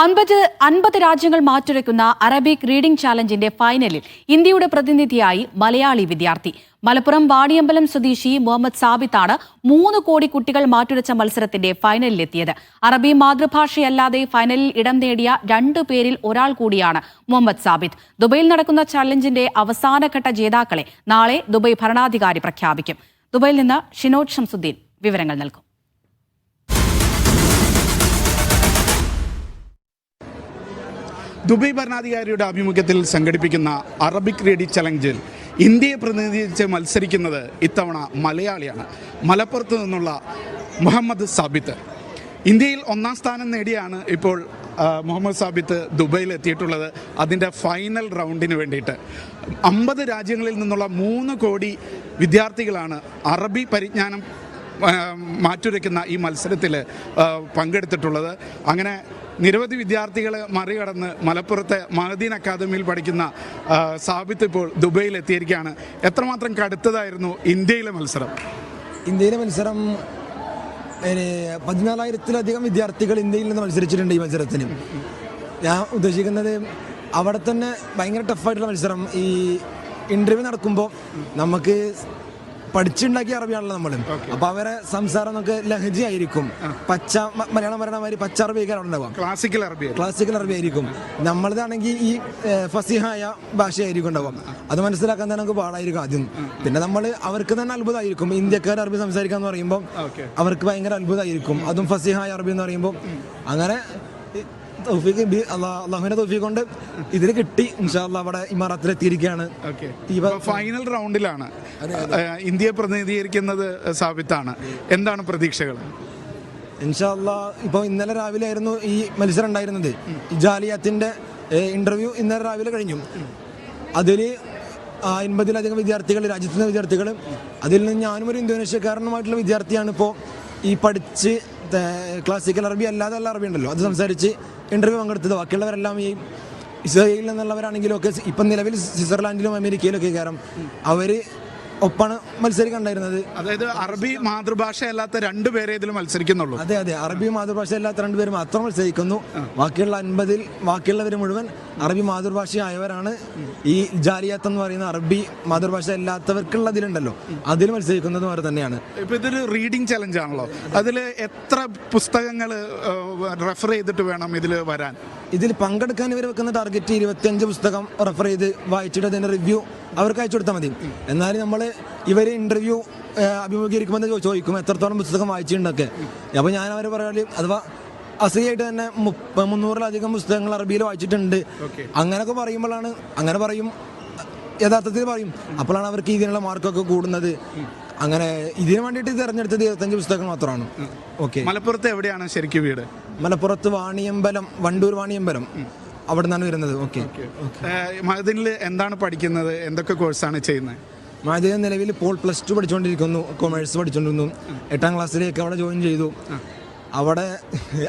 50 രാജ്യങ്ങൾ മാറ്റുരയ്ക്കുന്ന Arabic reading ചാലഞ്ചിന്റെ ഫൈനലിൽ ഇന്ത്യയുടെ പ്രതിനിധിയായി മലയാളി വിദ്യാർത്ഥി. മലപ്പുറം വാണിയമ്പലം സ്വദേശി മുഹമ്മദ് സാബിത്താണ് 3 കോടി കുട്ടികൾ മാറ്റുരച്ച മത്സരത്തിന്റെ ഫൈനലിലെത്തിയത്. അറബി മാതൃഭാഷയല്ലാതെ ഫൈനലിൽ ഇടം നേടിയ 2 പേരിൽ ഒരാൾ കൂടിയാണ് മുഹമ്മദ് സാബിത്ത്. ദുബൈയിൽ നടക്കുന്ന ചാലഞ്ചിന്റെ അവസാനഘട്ട ജേതാക്കളെ നാളെ ദുബൈ ഭരണാധികാരി പ്രഖ്യാപിക്കും. ദുബൈയിൽ നിന്ന് ഷിനോജ് ഷംസുദ്ദീൻ വിവരങ്ങൾ നൽകും. ദുബൈ ഭരണാധികാരിയുടെ ആഭിമുഖ്യത്തിൽ സംഘടിപ്പിക്കുന്ന അറബിക് റീഡിംഗ് ചലഞ്ചിൽ ഇന്ത്യയെ പ്രതിനിധീകരിച്ച് മത്സരിക്കുന്നത് ഇത്തവണ മലയാളിയാണ്. മലപ്പുറത്ത് നിന്നുള്ള മുഹമ്മദ് സാബിത്ത്. ഇന്ത്യയിൽ 1ാം സ്ഥാനം നേടിയാണ് ഇപ്പോൾ മുഹമ്മദ് സാബിത്ത് ദുബൈയിൽ എത്തിയിട്ടുള്ളത്. അതിൻ്റെ ഫൈനൽ റൗണ്ടിന് വേണ്ടിയിട്ട് 50 രാജ്യങ്ങളിൽ നിന്നുള്ള 3 കോടി വിദ്യാർത്ഥികളാണ് അറബി പരിജ്ഞാനം മാറ്റുരയ്ക്കുന്ന ഈ മത്സരത്തിൽ പങ്കെടുത്തിട്ടുള്ളത്. അങ്ങനെ നിരവധി വിദ്യാർത്ഥികളെ മറികടന്ന് മലപ്പുറത്തെ മഹദീൻ അക്കാദമിയിൽ പഠിക്കുന്ന സാബിത്ത് ഇപ്പോൾ ദുബൈയിൽ എത്തിയിരിക്കുകയാണ്. എത്രമാത്രം കടുത്തതായിരുന്നു ഇന്ത്യയിലെ മത്സരം? ഇന്ത്യയിലെ മത്സരം 14,000-ത്തിലധികം വിദ്യാർത്ഥികൾ ഇന്ത്യയിൽ നിന്ന് മത്സരിച്ചിട്ടുണ്ട്. ഈ മത്സരത്തിന് ഞാൻ ഉദ്ദേശിക്കുന്നത് അവിടെ തന്നെ ഭയങ്കര ടഫായിട്ടുള്ള മത്സരം. ഈ ഇൻ്റർവ്യൂ നടക്കുമ്പോൾ നമുക്ക് പഠിച്ചുണ്ടാക്കിയ അറബിയാണല്ലോ നമ്മൾ. അപ്പൊ അവരെ സംസാരം നമുക്ക് ലഹജ ആയിരിക്കും. പച്ച മലയാളം പറയണമാതിരി പച്ച അറബിക്കാണ് ഉണ്ടാവുക. ക്ലാസിക്കൽ അറബി ആയിരിക്കും. നമ്മളതാണെങ്കിൽ ഈ ഫസിഹായ ഭാഷയായിരിക്കും ഉണ്ടാവുക. അത് മനസ്സിലാക്കാൻ തന്നെ നമുക്ക് പാടായിരിക്കും ആദ്യം. പിന്നെ അവർക്ക് തന്നെ അത്ഭുതമായിരിക്കും. ഇന്ത്യക്കാർ അറബി സംസാരിക്കാന്ന് പറയുമ്പോൾ അവർക്ക് ഭയങ്കര അത്ഭുതമായിരിക്കും. അതും ഫസിഹായ അറബി എന്ന് പറയുമ്പോൾ അങ്ങനെ അള്ളാഹുവിന്റെ തൗഫീഖ് കൊണ്ട് ഇതിൽ കിട്ടി. ഇൻഷാ അല്ലാഹ് അവിടെ ഇമാറാത്തിൽ എത്തിയിരിക്കുകയാണ്. ഫൈനൽ റൗണ്ടിലാണ് ഇന്ത്യയെ പ്രതിനിധീകരിക്കുന്നത് സാബിത്താണ്. എന്താണ് പ്രതീക്ഷകൾ? ഇൻഷാ അല്ലാഹ് ഇപ്പോൾ ഇന്നലെ രാവിലെ ആയിരുന്നു ഈ മത്സരം ഉണ്ടായിരുന്നത്. ജാലിയത്തിന്റെ ഇന്റർവ്യൂ ഇന്നലെ രാവിലെ കഴിഞ്ഞു. അതിൽ 50-ലധികം വിദ്യാർത്ഥികൾ, രാജ്യത്തിന്റെ വിദ്യാർത്ഥികൾ. അതിൽ നിന്ന് ഞാനും ഒരു ഇന്തോനേഷ്യക്കാരനുമായിട്ടുള്ള വിദ്യാർത്ഥിയാണ് ഇപ്പോൾ ഈ പഠിച്ച് ക്ലാസിക്കൽ അറബി അല്ലാതെ അറബി ഉണ്ടല്ലോ അത് സംസാരിച്ച് ഇന്റർവ്യൂ പങ്കെടുത്തത്. ബാക്കിയുള്ളവരെല്ലാം ഈ ഇസ്രായേലിൽ നിന്നുള്ളവരാണെങ്കിലും ഒക്കെ ഇപ്പം നിലവിൽ സ്വിറ്റ്സർലാൻഡിലും അമേരിക്കയിലും ഒക്കെ കാരണം അവർ ഒപ്പാണ് മത്സരിക്കണ്ടായിരുന്നത്. അതായത് അറബി മാതൃഭാഷ അല്ലാത്ത 2 പേരെ ഇതിൽ മത്സരിക്കുന്നുള്ളൂ. അതെ, അറബി മാതൃഭാഷ അല്ലാത്ത 2 പേര് മാത്രം മത്സരിക്കുന്നു. ബാക്കിയുള്ള 50-ൽ ബാക്കിയുള്ളവർ മുഴുവൻ അറബി മാതൃഭാഷയായവരാണ്. ഈ ജാലിയത്ത് എന്ന് പറയുന്ന അറബി മാതൃഭാഷ അല്ലാത്തവർക്കുള്ളതിലുണ്ടല്ലോ അതിൽ മത്സരിക്കുന്നത് വേറെ തന്നെയാണ്. ഇപ്പൊ ഇതൊരു റീഡിംഗ് ചലഞ്ച് ആണല്ലോ. അതിൽ എത്ര പുസ്തകങ്ങൾ റെഫർ ചെയ്തിട്ട് വേണം ഇതിൽ വരാൻ? ഇതിൽ പങ്കെടുക്കാൻ ഇവർ വെക്കുന്ന ടാർഗറ്റ് 25 പുസ്തകം റെഫർ ചെയ്ത് വായിച്ചിട്ട് അതിന്റെ റിവ്യൂ അവർക്ക് അയച്ചു കൊടുത്താൽ മതി. എന്നാലും നമ്മൾ ഇവർ ഇന്റർവ്യൂ അഭിമുഖീകരിക്കുമ്പോൾ ചോദിക്കും എത്രത്തോളം പുസ്തകം വായിച്ചിട്ടുണ്ടൊക്കെ. അപ്പോൾ ഞാൻ അവർ പറയാൻ അഥവാ അസലിയായിട്ട് തന്നെ 300-ലധികം പുസ്തകങ്ങൾ അറബിയിൽ വായിച്ചിട്ടുണ്ട് അങ്ങനെയൊക്കെ പറയുമ്പോഴാണ് അങ്ങനെ പറയും, യഥാർത്ഥത്തിൽ പറയും. അപ്പോഴാണ് അവർക്ക് ഇതിനുള്ള മാർക്കൊക്കെ കൂടുന്നത്. അങ്ങനെ ഇതിനു വേണ്ടിയിട്ട് തിരഞ്ഞെടുത്തത് 25 പുസ്തകങ്ങൾ മാത്രമാണ്. ഓക്കെ. മലപ്പുറത്ത് എവിടെയാണ് ശരിക്കും വീട്? മലപ്പുറത്ത് വാണിയമ്പലം, വണ്ടൂർ വാണിയമ്പലം അവിടെ നിന്നാണ് വരുന്നത്. ഓക്കെ. മഹദീനിൽ എന്താണ് പഠിക്കുന്നത്? എന്തൊക്കെ കോഴ്സാണ് ചെയ്യുന്നത്? മഹദീൻ നിലവിൽ ഇപ്പോൾ +2 പഠിച്ചുകൊണ്ടിരിക്കുന്നു. കൊമേഴ്സ് പഠിച്ചുകൊണ്ടിരുന്നു. 8ാം ക്ലാസ്സിലേക്ക് അവിടെ ജോയിൻ ചെയ്തു. അവിടെ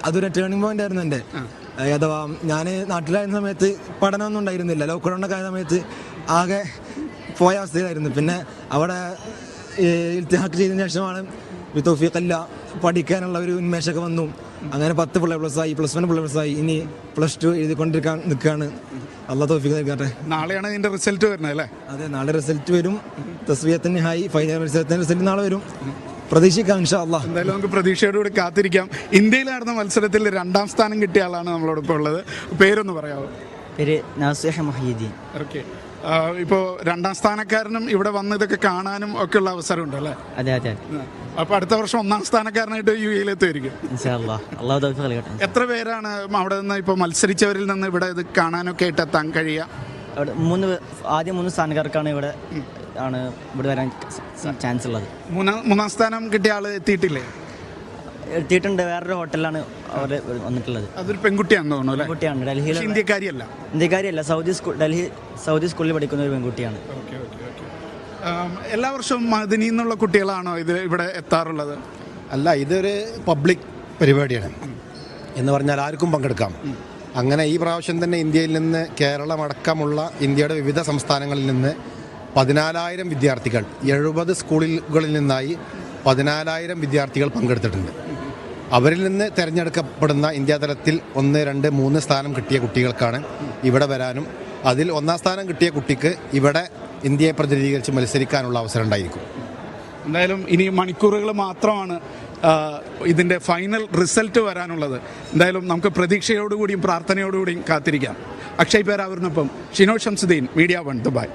അതൊരു ടേണിംഗ് പോയിന്റ് ആയിരുന്നു എൻ്റെ. അഥവാ ഞാൻ നാട്ടിലായിരുന്ന സമയത്ത് പഠനമൊന്നും ഉണ്ടായിരുന്നില്ല. ലോക്ക്ഡൗണൊക്കെ ആയ സമയത്ത് ആകെ പോയ അവസ്ഥയിലായിരുന്നു. പിന്നെ അവിടെ ഇൽത്തിഹാഖ് ചെയ്തതിന് ശേഷമാണ് തൗഫീഖല്ല പഠിക്കാനുള്ള ഒരു ഉന്മേഷമൊക്കെ വന്നു. അങ്ങനെ 10 ++ആയി, +1 ++ആയി. ഇനി +2 എഴുതിക്കൊണ്ടിരിക്കാൻ നിൽക്കുകയാണ്. അല്ലാഹു തൗഫീഖ് നൽകട്ടെ. നാളെയാണ് ഇതിന്റെ റിസൾട്ട് വരുന്നത് അല്ലേ? അതെ, നാളെ റിസൾട്ട് വരും. തസ്വിയത്തിന് ഹായ് ഫൈനൽ മത്സരത്തിന്റെ റിസൾട്ട് നാളെ വരും. പ്രതീക്ഷിക്കാം ഇൻഷാ അല്ലാഹ്. എന്തായാലും നമുക്ക് പ്രതീക്ഷയോടുകൂടി കാത്തിരിക്കാം. ഇന്ത്യയിൽ നടന്ന മത്സരത്തിൽ 2ാം സ്ഥാനം കിട്ടിയ ആളാണ് നമ്മളോടൊപ്പം ഉള്ളത്. പേരൊന്ന് പറയാമോ? പേര് നാസിഹ് മുഹയ്യിദ്ദീൻ. ഓക്കെ. ഇപ്പോൾ 2ാം സ്ഥാനക്കാരനും ഇവിടെ വന്ന് ഇതൊക്കെ കാണാനും ഒക്കെ ഉള്ള അവസരം ഉണ്ട് അല്ലേ? അതെ അതെ. അപ്പൊ അടുത്ത വർഷം 1ാം സ്ഥാനക്കാരനായിട്ട് യുഎഇയിലെത്തുമായിരിക്കും. എത്ര പേരാണ് അവിടെ നിന്ന് ഇപ്പൊ മത്സരിച്ചവരിൽ നിന്ന് ഇവിടെ ഇത് കാണാനൊക്കെ ആയിട്ട് എത്താൻ കഴിയുക? ആദ്യം 3 സ്ഥാനക്കാർക്കാണ് ഇവിടെ വരാൻ ചാൻസ് ഉള്ളത്. 3ാം സ്ഥാനം കിട്ടിയ ആള് എത്തിയിട്ടില്ലേ? എത്തിയിട്ടുണ്ട്. വേറൊരു ഹോട്ടലിലാണ് അവർ വന്നിട്ടുള്ളത്. അതൊരു പെൺകുട്ടിയാണെന്ന് തോന്നുന്നു അല്ലേ? പെൺകുട്ടിയാണ്. ഡൽഹിയിൽ. ഇന്ത്യക്കാരിയല്ല. സൗദി സ്കൂളിൽ പഠിക്കുന്ന ഒരു പെൺകുട്ടിയാണ്. എല്ലാ വർഷവും മദീനയിൽ നിന്നുള്ള കുട്ടികളാണോ ഇവിടെ എത്താറുള്ളത്? അല്ല, ഇതൊരു പബ്ലിക് പരിപാടിയാണ് എന്ന് പറഞ്ഞാൽ ആർക്കും പങ്കെടുക്കാം. അങ്ങനെ ഈ പ്രാവശ്യം തന്നെ ഇന്ത്യയിൽ നിന്ന് കേരളമടക്കമുള്ള ഇന്ത്യയുടെ വിവിധ സംസ്ഥാനങ്ങളിൽ നിന്ന് 14,000 വിദ്യാർത്ഥികൾ 70 സ്കൂളുകളിൽ നിന്നായി 14,000 വിദ്യാർത്ഥികൾ പങ്കെടുത്തിട്ടുണ്ട്. അവരിൽ നിന്ന് തിരഞ്ഞെടുക്കപ്പെടുന്ന ഇന്ത്യ തലത്തിൽ 1, 2, 3 സ്ഥാനം കിട്ടിയ കുട്ടികൾക്കാണ് ഇവിടെ വരാനും അതിൽ 1ാം സ്ഥാനം കിട്ടിയ കുട്ടിക്ക് ഇവിടെ ഇന്ത്യയെ പ്രതിനിധീകരിച്ച് മത്സരിക്കാനുള്ള അവസരം ഉണ്ടായിരിക്കും. എന്തായാലും ഇനി മണിക്കൂറുകൾ മാത്രമാണ് ഇതിൻ്റെ ഫൈനൽ റിസൾട്ട് വരാനുള്ളത്. എന്തായാലും നമുക്ക് പ്രതീക്ഷയോടുകൂടിയും പ്രാർത്ഥനയോടുകൂടിയും കാത്തിരിക്കാം. അക്ഷയ് പേരാവൂരിനൊപ്പം ഷിനോ ഷംസുദ്ദീൻ, മീഡിയ 1 ദുബായ്.